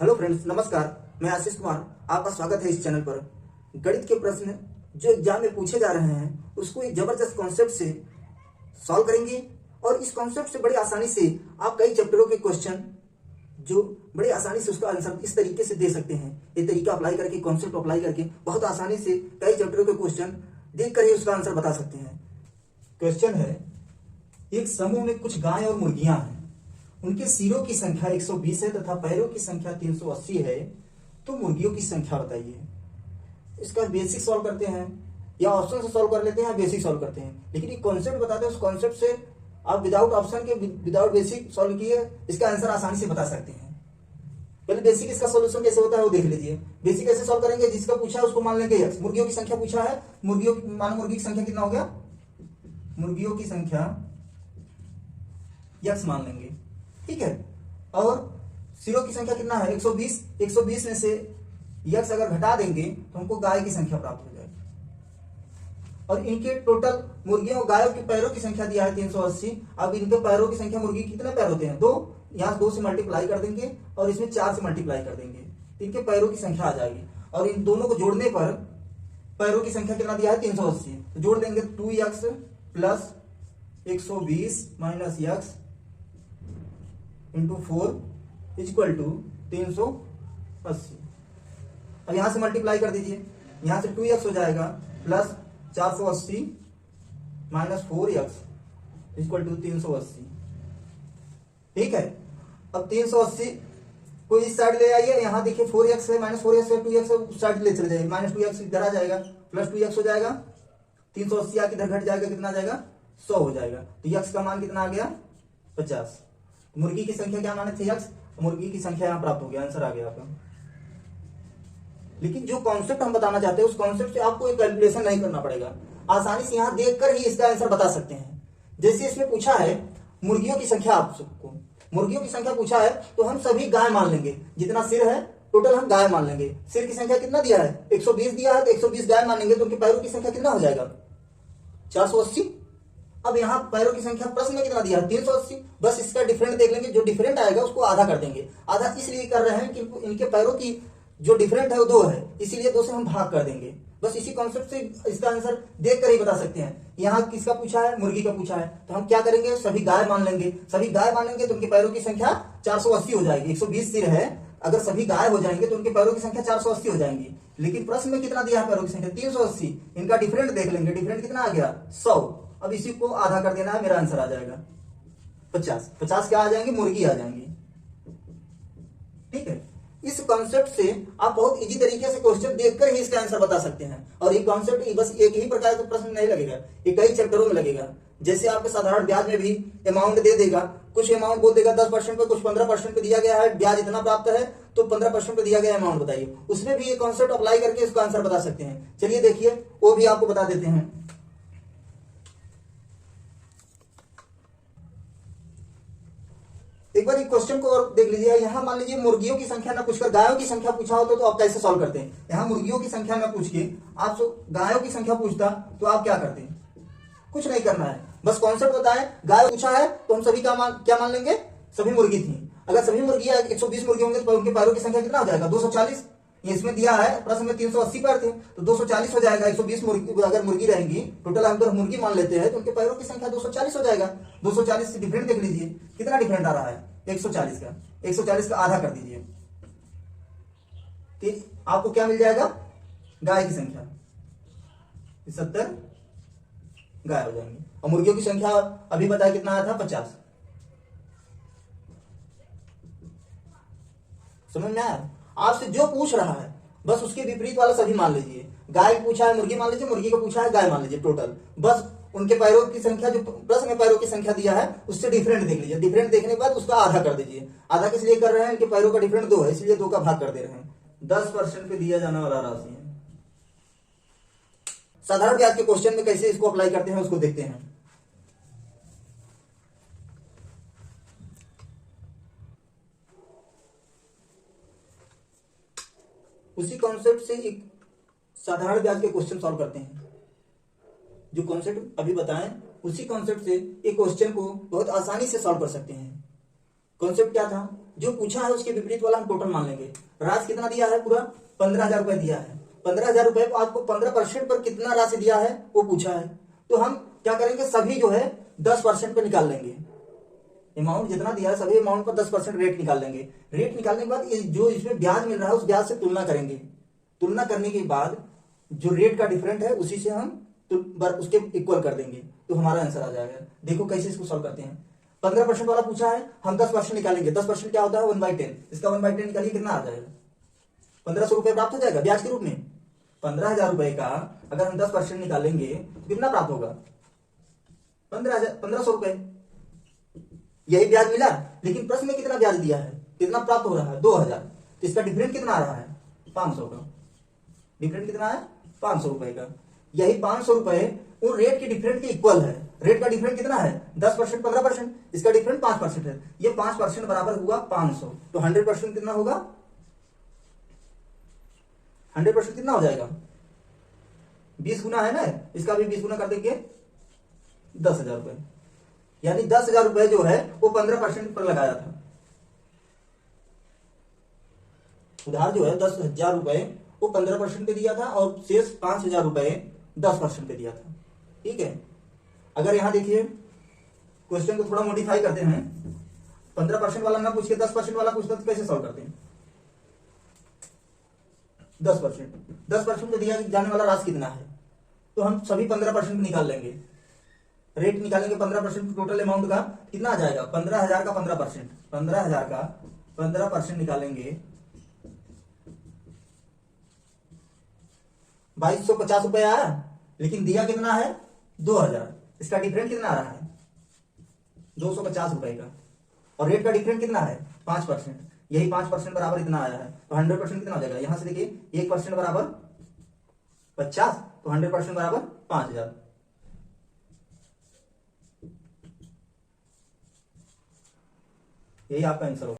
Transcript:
Hello friends, नमस्कार। मैं आशीष कुमार, आपका स्वागत है इस चैनल पर। गणित के प्रश्न जो एग्जाम में पूछे जा रहे हैं उसको एक जबरदस्त कॉन्सेप्ट से सॉल्व करेंगे और इस कॉन्सेप्ट से बड़ी आसानी से आप कई चैप्टरों के क्वेश्चन जो बड़ी आसानी से उसका आंसर इस तरीके से दे सकते हैं। ये तरीका अप्लाई करके, कॉन्सेप्ट अप्लाई करके बहुत आसानी से कई चैप्टरों के क्वेश्चन देख कर ही उसका आंसर बता सकते हैं। क्वेश्चन है, एक समूह में कुछ गाय और मुर्गियां हैं। उनके सिरों की संख्या 120 है तथा पैरों की संख्या 380 है, तो मुर्गियों की संख्या बताइए। इसका बेसिक सॉल्व करते हैं या ऑप्शन से सॉल्व कर लेते हैं या बेसिक सॉल्व करते हैं, लेकिन ये कॉन्सेप्ट बताते हैं। उस कॉन्सेप्ट से आप विदाउट ऑप्शन के, विदाउट बेसिक सॉल्व किए इसका आंसर आसानी से बता सकते हैं। पहले बेसिक इसका सॉल्यूशन कैसे होता है वो देख लीजिए। बेसिक कैसे सॉल्व करेंगे, जिसका पूछा है उसको मान लेंगे x। मुर्गियों की संख्या पूछा है, मुर्गी की संख्या कितना हो गया, मुर्गियों की संख्या x मान लेंगे, ठीक है। और सिरों की संख्या कितना है 120। 120 में से x अगर घटा देंगे तो हमको गाय की संख्या प्राप्त हो जाएगी। और इनके टोटल मुर्गियों और गायों के पैरों की संख्या दिया है 380। अब इनके पैरों की संख्या, मुर्गी कितने पैर होते हैं, 2। यहां 2 से मल्टीप्लाई कर देंगे और इसमें 4 से मल्टीप्लाई कर देंगे तो इनके पैरों की संख्या आ जाएगी। और इन दोनों को जोड़ने पर पैरों की संख्या कितना दिया है 380, तो जोड़ देंगे 2x plus 120 minus x into 4 equal to 380। अब यहां से मल्टीप्लाई कर दीजिए, यहां से 2x हो जाएगा plus 480 minus 4x equal to 380, ठीक है। अब 380 को इस साइड ले आइए, यहां देखिए 4x है, माइनस 4x है, 2x है, उस साइड ले चले जाइए, माइनस 2x इधर आ जाएगा, प्लस 2x हो जाएगा। 380 आके इधर घट जाएगा, कितना आ जाएगा 100 हो जाएगा। तो x का मान कितना आ गया 50। मुर्गी की संख्या क्या माने थे x, मुर्गी की संख्या यहां प्राप्त हो गया, आंसर आ गया आपका। लेकिन जो कॉन्सेप्ट हम बताना चाहते हैं उस कॉन्सेप्ट से आपको एक कैलकुलेशन नहीं करना पड़ेगा, आसानी से यहां देखकर ही इसका आंसर बता सकते हैं। जैसे इसमें पूछा है मुर्गियों की संख्या, आप सबको मुर्गियों की संख्या पूछा है तो हम सभी गाय मान लेंगे, जितना सिर है टोटल हम गाय मान लेंगे। सिर की संख्या कितना दिया है 120 दिया है, तो 120 गाय मानेंगे तो उनके पैरों की संख्या कितना हो जाएगा 480। अब यहाँ पैरों की संख्या प्रश्न में कितना दिया है 380, बस इसका डिफरेंट देख लेंगे, जो डिफरेंट आएगा उसको आधा कर देंगे। आधा इसलिए कर रहे हैं कि इनके पैरों की जो डिफरेंट है वो 2 है, इसीलिए 2 से हम भाग कर देंगे। बस इसी कॉन्सेप्ट से इसका आंसर देख कर ही बता सकते हैं। यहाँ किसका पूछा है, मुर्गी का पूछा है, तो हम क्या करेंगे, सभी गाय मान लेंगे। सभी गाय मानेंगे तो उनके पैरों की संख्या 480 हो जाएगी। 120 सिर है, अगर सभी गाय हो जाएंगे तो उनके पैरों की संख्या 480 हो जाएंगी। लेकिन प्रश्न में कितना दिया है पैरों की संख्या 380, इनका डिफरेंट देख लेंगे, डिफरेंट कितना आ गया 100। अब इसी को आधा कर देना है, मेरा आंसर आ जाएगा 50। 50 क्या आ जाएंगे, मुर्गी आ जाएंगी, ठीक है। इस कॉन्सेप्ट से आप बहुत इजी तरीके से क्वेश्चन देखकर ही इसका आंसर बता सकते हैं। और ये कॉन्सेप्ट बस एक ही प्रकार का प्रश्न नहीं लगेगा, ये कई चैप्टरों में लगेगा। जैसे आपके साधारण ब्याज में भी अमाउंट दे देगा, कुछ अमाउंट बोल देगा 10% पे, कुछ 15% पे दिया गया है, ब्याज इतना प्राप्त है तो 15% पे दिया गया अमाउंट बताइए, उसमें भी ये कॉन्सेप्ट अप्लाई करके इसका आंसर बता सकते हैं। चलिए देखिए वो भी आपको बता देते हैं। एक बार एक क्वेश्चन को और देख लीजिए। यहाँ मान लीजिए मुर्गियों की संख्या ना पूछकर गायों की संख्या पूछा होता तो आप कैसे सॉल्व करते हैं। यहाँ मुर्गियों की संख्या ना पूछ के आप गायों की संख्या पूछता तो आप क्या करते हैं, कुछ नहीं करना है, बस कॉन्सेप्ट बताएं। गाय पूछा है तो हम सभी क्या मान लेंगे, सभी मुर्गी थी। अगर सभी मुर्गियां 120 मुर्गी होंगे तो उनके पैरों की संख्या कितना हो जाएगा 240। इसमें दिया है प्रश्न में 380 पैर थे तो 240 हो जाएगा। 120 मुर्गी अगर मुर्गी रहेंगी, टोटल हम अगर मुर्गी मान लेते हैं तो उनके पैरों की संख्या 240 हो जाएगा। 240 से डिफरेंट देख लीजिए, कितना डिफरेंट आ रहा है 140 का। 140 का आधा कर दीजिए तो आपको क्या मिल जाएगा, गाय की संख्या 70 गाय हो जाएंगी। और मुर्गियों की संख्या अभी बताया कितना आया था 50। समझ में आया, आपसे जो पूछ रहा है बस उसके विपरीत वाला सभी मान लीजिए। गाय पूछा है मुर्गी मान लीजिए, मुर्गी को पूछा है गाय मान लीजिए, टोटल बस उनके पैरों की संख्या जो प्रश्न में पैरों की संख्या दिया है उससे डिफरेंट देख लीजिए। डिफरेंट देखने के बाद उसका आधा कर दीजिए। आधा किस लिए कर रहे हैं, इनके पैरों का डिफरेंट 2 है इसलिए 2 का भाग कर दे रहे हैं। 10% पे दिया जाने वाला राशि है। साधारण ब्याज के क्वेश्चन में कैसे इसको अप्लाई करते हैं उसको देखते हैं। उसी कॉन्सेप्ट से एक साधारण ब्याज के क्वेश्चन सॉल्व करते हैं। जो कॉन्सेप्ट अभी बताएं उसी कॉन्सेप्ट से एक क्वेश्चन को बहुत आसानी से सॉल्व कर सकते हैं। कॉन्सेप्ट क्या था, जो पूछा है उसके विपरीत वाला हम टोटल मान लेंगे। राशि कितना दिया है, पूरा 15,000 रुपए दिया है। 15,000 रुपए को आपको 15% पर कितना राशि दिया है वो पूछा है, तो हम क्या करेंगे, सभी जो है 10% पे निकाल लेंगे। अमाउंट जितना दिया है सभी अमाउंट पर 10% रेट निकाल लेंगे। रेट निकालने के बाद जो इसमें ब्याज मिल रहा है उस ब्याज से तुलना करेंगे। तुलना करने के बाद जो रेट का डिफरेंट है उसी से हम उसके इक्वल कर देंगे, तो हमारा आंसर आ जाएगा। देखो कैसे इसको सॉल्व करते हैं। 15% वाला पूछा है, हम 10% निकालेंगे। 10% क्या होता है, 1/10। इसका 1/10 निकालिए, कितना आ जाएगा, 1500 रुपए प्राप्त हो जाएगा ब्याज के रूप में। 15,000 रुपए का अगर हम 10% निकालेंगे तो कितना प्राप्त होगा, 1500 रुपए। यही ब्याज मिला, लेकिन प्रश्न में कितना ब्याज दिया है, कितना प्राप्त हो रहा है, 2000। तो इसका डिफरेंट कितना आ रहा है, 500 का। डिफरेंट कितना है, 500 रुपए का। यही 500 रुपए उन रेट के डिफरेंट के इक्वल है। रेट का डिफरेंट कितना है, 10%, 15%, इसका डिफरेंट 5% है। ये 5% बराबर हुआ 500। तो 100% कितना होगा, 100% कितना हो जाएगा, 20 गुना है ना, इसका भी 20 गुना कर देंगे, 10,000 रुपए। यानी 10,000 रुपए जो है वो 15% पर लगाया था। उधार जो है 10,000 रुपए वो 15% पे दिया था और शेष 5,000 रुपए 10% पे दिया था। ठीक है, अगर यहां देखिए क्वेश्चन को थोड़ा मॉडिफाई करते हैं, 15% वाला ना पूछ के 10% वाला पूछता तो कैसे सॉल्व करते हैं। 10% पे दिया जाने वाला राशि कितना है, तो हम सभी 15% निकाल लेंगे। रेट निकालेंगे 15% टोटल अमाउंट का, कितना आ जाएगा, 15,000 का 15%, 15,000 का 15% निकालेंगे, 2250 रुपए आया। लेकिन दिया कितना है, 2000। इसका डिफरेंट कितना आ रहा है, 250 रुपए का। और रेट का डिफरेंट कितना है, 5%। यही 5% बराबर इतना आया है। तो 100% कितना हो जाएगा, यहां से देखिए 1% बराबर 50, तो 100% बराबर 5,000। यही आपका आंसर होगा।